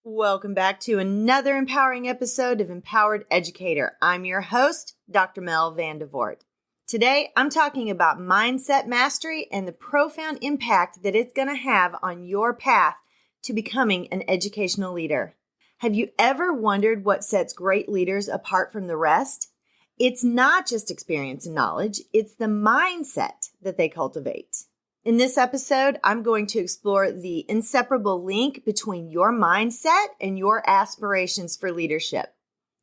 Welcome back to another empowering episode of Empowered Educator. I'm your host, Dr. Mel Vandevort. Today, I'm talking about mindset mastery and the profound impact that it's going to have on your path to becoming an educational leader. Have you ever wondered what sets great leaders apart from the rest? It's not just experience and knowledge, it's the mindset that they cultivate. In this episode, I'm going to explore the inseparable link between your mindset and your aspirations for leadership.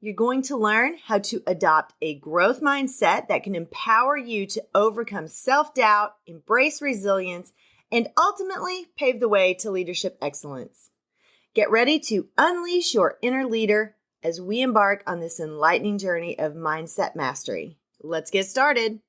You're going to learn how to adopt a growth mindset that can empower you to overcome self-doubt, embrace resilience, and ultimately pave the way to leadership excellence. Get ready to unleash your inner leader as we embark on this enlightening journey of mindset mastery. Let's get started.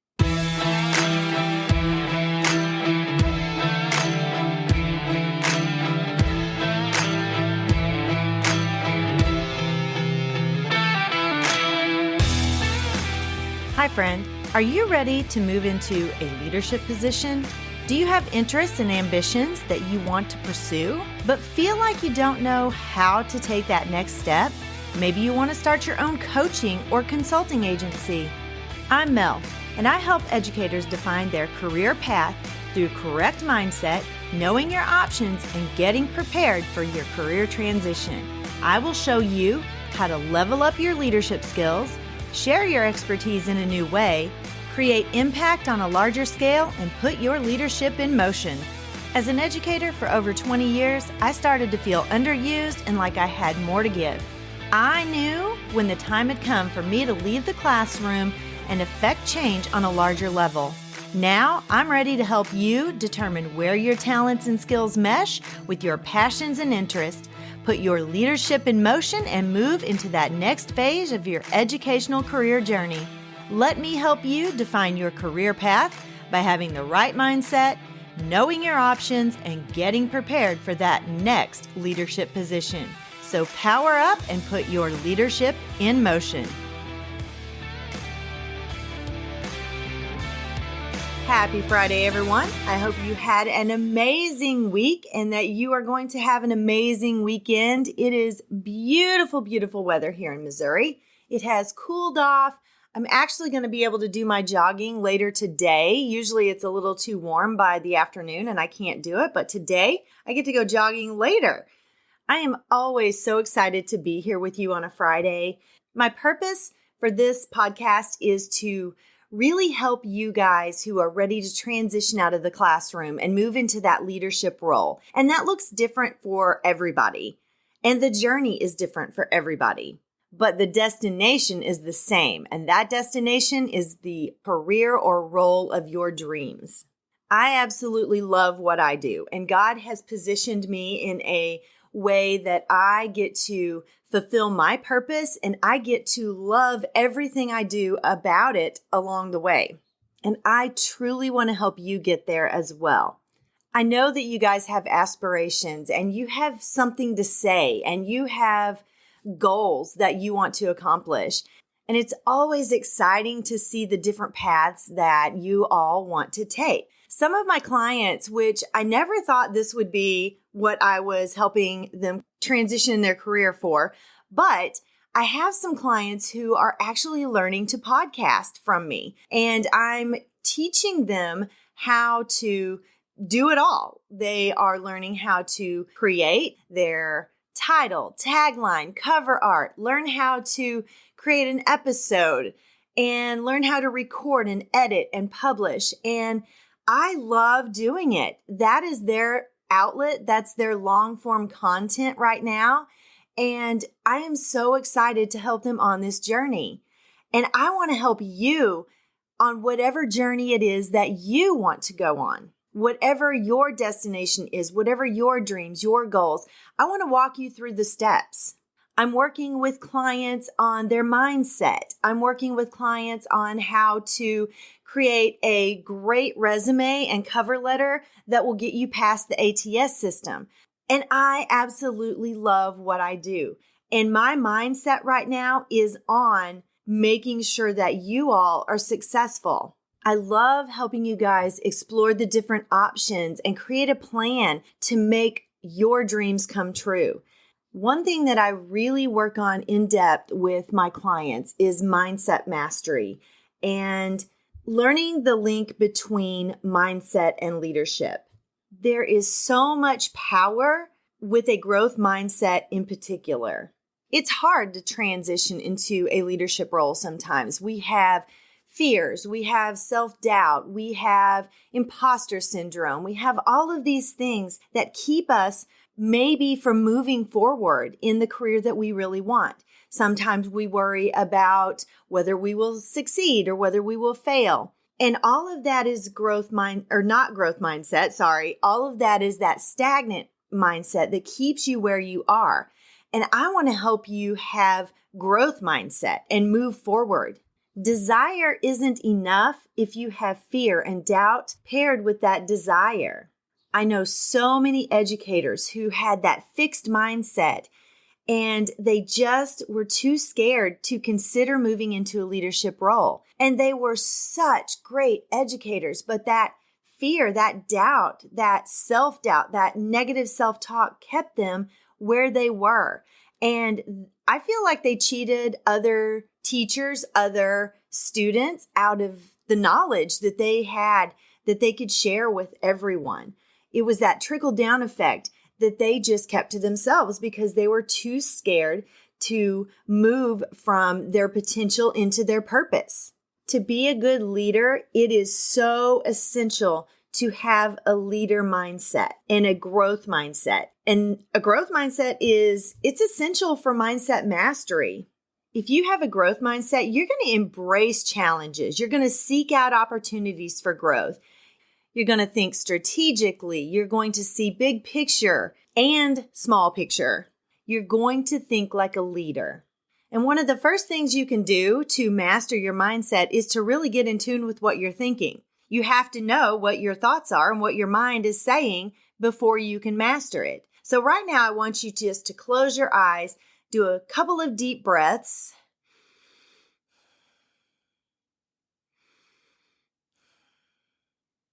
Hi friend, are you ready to move into a leadership position? Do you have interests and ambitions that you want to pursue, but feel like you don't know how to take that next step? Maybe you want to start your own coaching or consulting agency. I'm Mel, and I help educators define their career path through correct mindset, knowing your options, and getting prepared for your career transition. I will show you how to level up your leadership skills, share your expertise in a new way, create impact on a larger scale, and put your leadership in motion. As an educator for over 20 years, I started to feel underused and like I had more to give. I knew when the time had come for me to leave the classroom and affect change on a larger level. Now, I'm ready to help you determine where your talents and skills mesh with your passions and interests. Put your leadership in motion and move into that next phase of your educational career journey. Let me help you define your career path by having the right mindset, knowing your options, and getting prepared for that next leadership position. So power up and put your leadership in motion. Happy Friday, everyone. I hope you had an amazing week and that you are going to have an amazing weekend. It is beautiful, beautiful weather here in Missouri. It has cooled off. I'm actually going to be able to do my jogging later today. Usually it's a little too warm by the afternoon and I can't do it, but today I get to go jogging later. I am always so excited to be here with you on a Friday. My purpose for this podcast is to really help you guys who are ready to transition out of the classroom and move into that leadership role. And that looks different for everybody. And the journey is different for everybody. But the destination is the same. And that destination is the career or role of your dreams. I absolutely love what I do. And God has positioned me in a way that I get to fulfill my purpose and I get to love everything I do about it along the way. And I truly want to help you get there as well. I know that you guys have aspirations and you have something to say and you have goals that you want to accomplish. And it's always exciting to see the different paths that you all want to take. Some of my clients, which I never thought this would be what I was helping them transition in their career for, but I have some clients who are actually learning to podcast from me, and I'm teaching them how to do it all. They are learning how to create their title, tagline, cover art, learn how to create an episode, and learn how to record and edit and publish. And I love doing it. That is their outlet. That's their long form content right now. And I am so excited to help them on this journey. And I want to help you on whatever journey it is that you want to go on. Whatever your destination is, whatever your dreams, your goals, I want to walk you through the steps. I'm working with clients on their mindset. I'm working with clients on how to create a great resume and cover letter that will get you past the ATS system. And I absolutely love what I do. And my mindset right now is on making sure that you all are successful. I love helping you guys explore the different options and create a plan to make your dreams come true. One thing that I really work on in depth with my clients is mindset mastery and learning the link between mindset and leadership. There is so much power with a growth mindset in particular. It's hard to transition into a leadership role sometimes. We have fears, we have self-doubt, we have imposter syndrome, we have all of these things that keep us maybe from moving forward in the career that we really want. Sometimes we worry about whether we will succeed or whether we will fail. And all of that is not growth mindset, sorry. All of that is that stagnant mindset that keeps you where you are. And I want to help you have growth mindset and move forward. Desire isn't enough if you have fear and doubt paired with that desire. I know so many educators who had that fixed mindset and they just were too scared to consider moving into a leadership role. And they were such great educators, but that fear, that doubt, that self-doubt, that negative self-talk kept them where they were. And I feel like they cheated other teachers, other students out of the knowledge that they had that they could share with everyone. It was that trickle-down effect that they just kept to themselves because they were too scared to move from their potential into their purpose. To be a good leader, it is so essential to have a leader mindset and a growth mindset. And a growth mindset it's essential for mindset mastery. If you have a growth mindset, you're going to embrace challenges. You're going to seek out opportunities for growth. You're going to think strategically. You're going to see big picture and small picture. You're going to think like a leader. And one of the first things you can do to master your mindset is to really get in tune with what you're thinking. You have to know what your thoughts are and what your mind is saying before you can master it. So right now, I want you just to close your eyes, do a couple of deep breaths.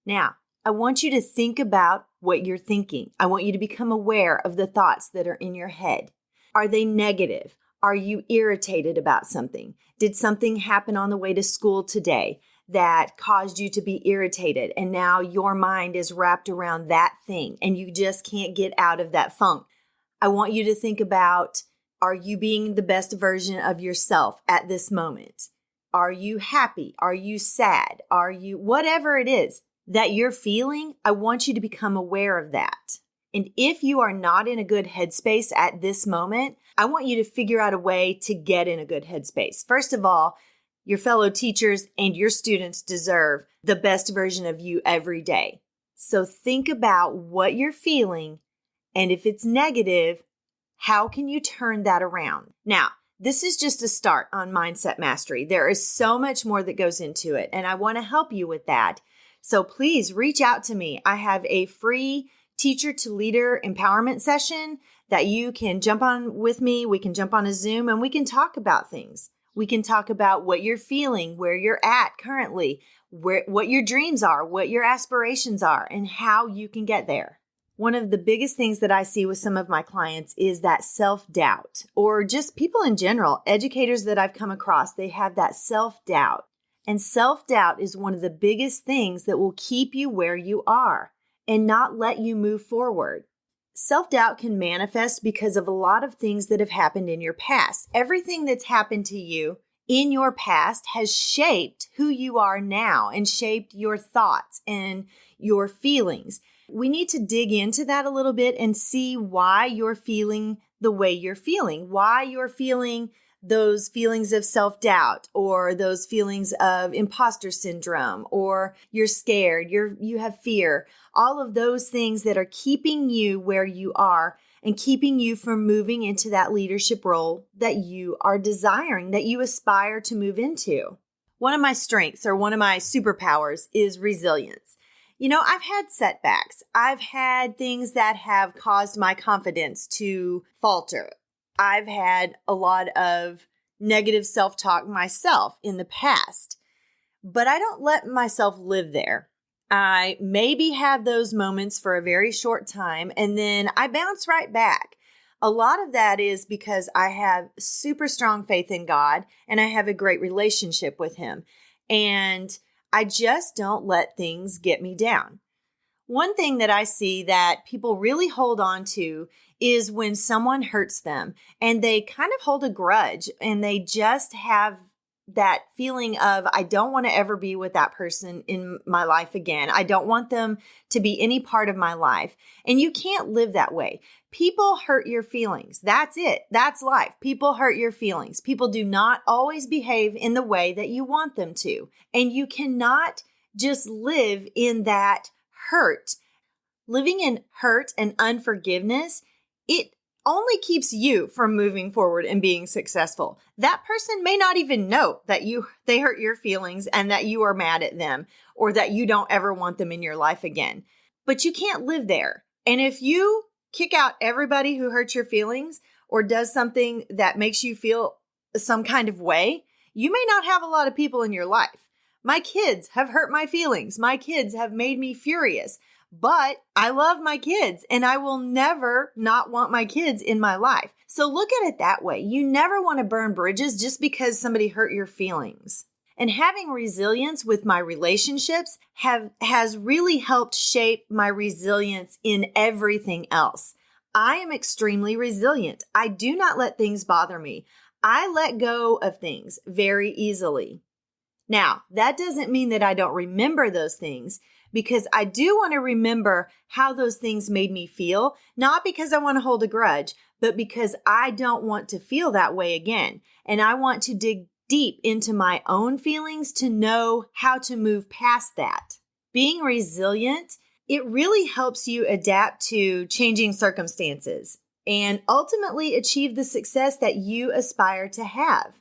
Now, I want you to think about what you're thinking. I want you to become aware of the thoughts that are in your head. Are they negative? Are you irritated about something? Did something happen on the way to school today that caused you to be irritated? And now your mind is wrapped around that thing and you just can't get out of that funk. I want you to think about, are you being the best version of yourself at this moment? Are you happy? Are you sad? Are you, whatever it is that you're feeling, I want you to become aware of that. And if you are not in a good headspace at this moment, I want you to figure out a way to get in a good headspace. First of all, your fellow teachers and your students deserve the best version of you every day. So think about what you're feeling, and if it's negative, how can you turn that around? Now, this is just a start on mindset mastery. There is so much more that goes into it, and I want to help you with that. So please reach out to me. I have a free teacher to leader empowerment session that you can jump on with me. We can jump on a Zoom and we can talk about things. We can talk about what you're feeling, where you're at currently, what your dreams are, what your aspirations are, and how you can get there. One of the biggest things that I see with some of my clients is that self-doubt, or just people in general, educators that I've come across, they have that self-doubt. And self-doubt is one of the biggest things that will keep you where you are and not let you move forward. Self-doubt can manifest because of a lot of things that have happened in your past. Everything that's happened to you in your past has shaped who you are now and shaped your thoughts and your feelings. We need to dig into that a little bit and see why you're feeling the way you're feeling, why you're feeling those feelings of self-doubt or those feelings of imposter syndrome, or you're scared, you have fear, all of those things that are keeping you where you are and keeping you from moving into that leadership role that you are desiring, that you aspire to move into. One of my strengths or one of my superpowers is resilience. You know, I've had setbacks. I've had things that have caused my confidence to falter. I've had a lot of negative self-talk myself in the past, but I don't let myself live there. I maybe have those moments for a very short time, and then I bounce right back. A lot of that is because I have super strong faith in God and I have a great relationship with Him. And I just don't let things get me down. One thing that I see that people really hold on to is when someone hurts them and they kind of hold a grudge and they just have that feeling of, I don't want to ever be with that person in my life again. I don't want them to be any part of my life. And you can't live that way. People hurt your feelings. That's it. That's life. People hurt your feelings. People do not always behave in the way that you want them to. And you cannot just live in that hurt. Living in hurt and unforgiveness, it only keeps you from moving forward and being successful. That person may not even know that they hurt your feelings and that you are mad at them or that you don't ever want them in your life again. But you can't live there. And if you kick out everybody who hurts your feelings or does something that makes you feel some kind of way, you may not have a lot of people in your life. My kids have hurt my feelings. My kids have made me furious. But I love my kids and I will never not want my kids in my life. So look at it that way. You never want to burn bridges just because somebody hurt your feelings. And having resilience with my relationships has really helped shape my resilience in everything else. I am extremely resilient. I do not let things bother me. I let go of things very easily. Now, that doesn't mean that I don't remember those things, because I do want to remember how those things made me feel, not because I want to hold a grudge, but because I don't want to feel that way again. And I want to dig deep into my own feelings to know how to move past that. Being resilient, it really helps you adapt to changing circumstances and ultimately achieve the success that you aspire to have.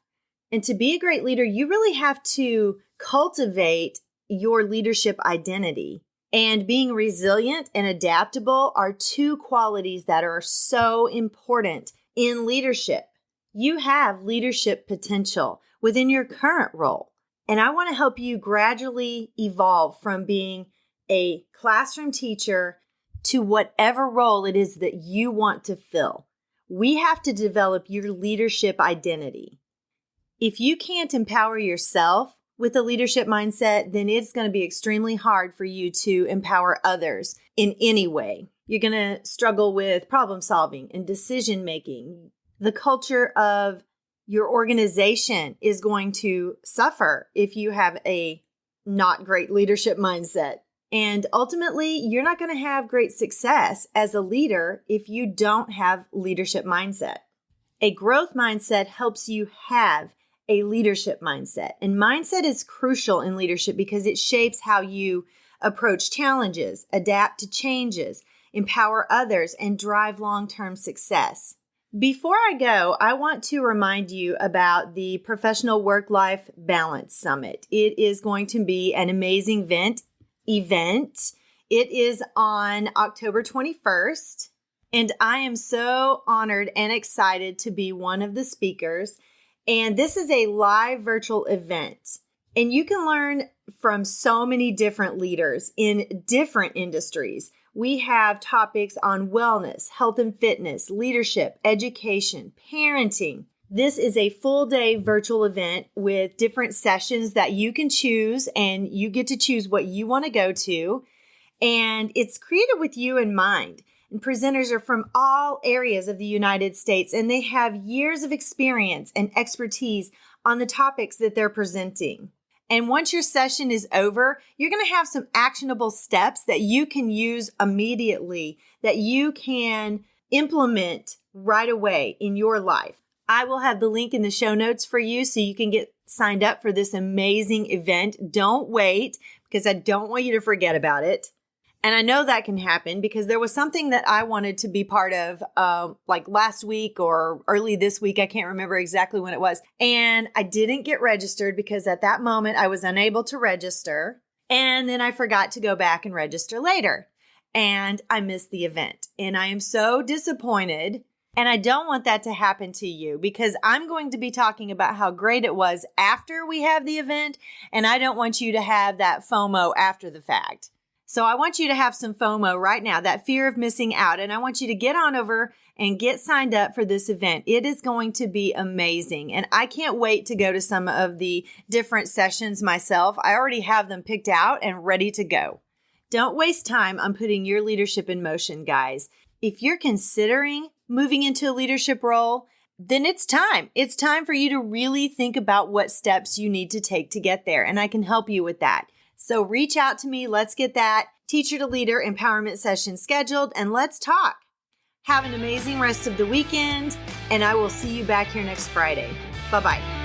And to be a great leader, you really have to cultivate your leadership identity. And being resilient and adaptable are two qualities that are so important in leadership. You have leadership potential within your current role. And I want to help you gradually evolve from being a classroom teacher to whatever role it is that you want to fill. We have to develop your leadership identity. If you can't empower yourself with a leadership mindset, then it's going to be extremely hard for you to empower others in any way. You're going to struggle with problem solving and decision making. The culture of your organization is going to suffer if you have a not great leadership mindset. And ultimately, you're not going to have great success as a leader if you don't have leadership mindset. A growth mindset helps you have a leadership mindset. And mindset is crucial in leadership because it shapes how you approach challenges, adapt to changes, empower others, and drive long-term success. Before I go, I want to remind you about the Professional Work-Life Balance Summit. It is going to be an amazing event. It is on October 21st, and I am so honored and excited to be one of the speakers. And this is a live virtual event, and you can learn from so many different leaders in different industries. We have topics on wellness, health and fitness, leadership, education, parenting. This is a full day virtual event with different sessions that you can choose, and you get to choose what you want to go to. And it's created with you in mind. And presenters are from all areas of the United States, and they have years of experience and expertise on the topics that they're presenting. And once your session is over, you're going to have some actionable steps that you can use immediately, that you can implement right away in your life. I will have the link in the show notes for you so you can get signed up for this amazing event. Don't wait, because I don't want you to forget about it. And I know that can happen because there was something that I wanted to be part of like last week or early this week. I can't remember exactly when it was. And I didn't get registered because at that moment I was unable to register. And then I forgot to go back and register later. And I missed the event. And I am so disappointed. And I don't want that to happen to you because I'm going to be talking about how great it was after we have the event. And I don't want you to have that FOMO after the fact. So I want you to have some FOMO right now, that fear of missing out. And I want you to get on over and get signed up for this event. It is going to be amazing. And I can't wait to go to some of the different sessions myself. I already have them picked out and ready to go. Don't waste time on putting your leadership in motion, guys. If you're considering moving into a leadership role, then it's time. It's time for you to really think about what steps you need to take to get there. And I can help you with that. So reach out to me. Let's get that Teacher to Leader empowerment session scheduled and let's talk. Have an amazing rest of the weekend, and I will see you back here next Friday. Bye-bye.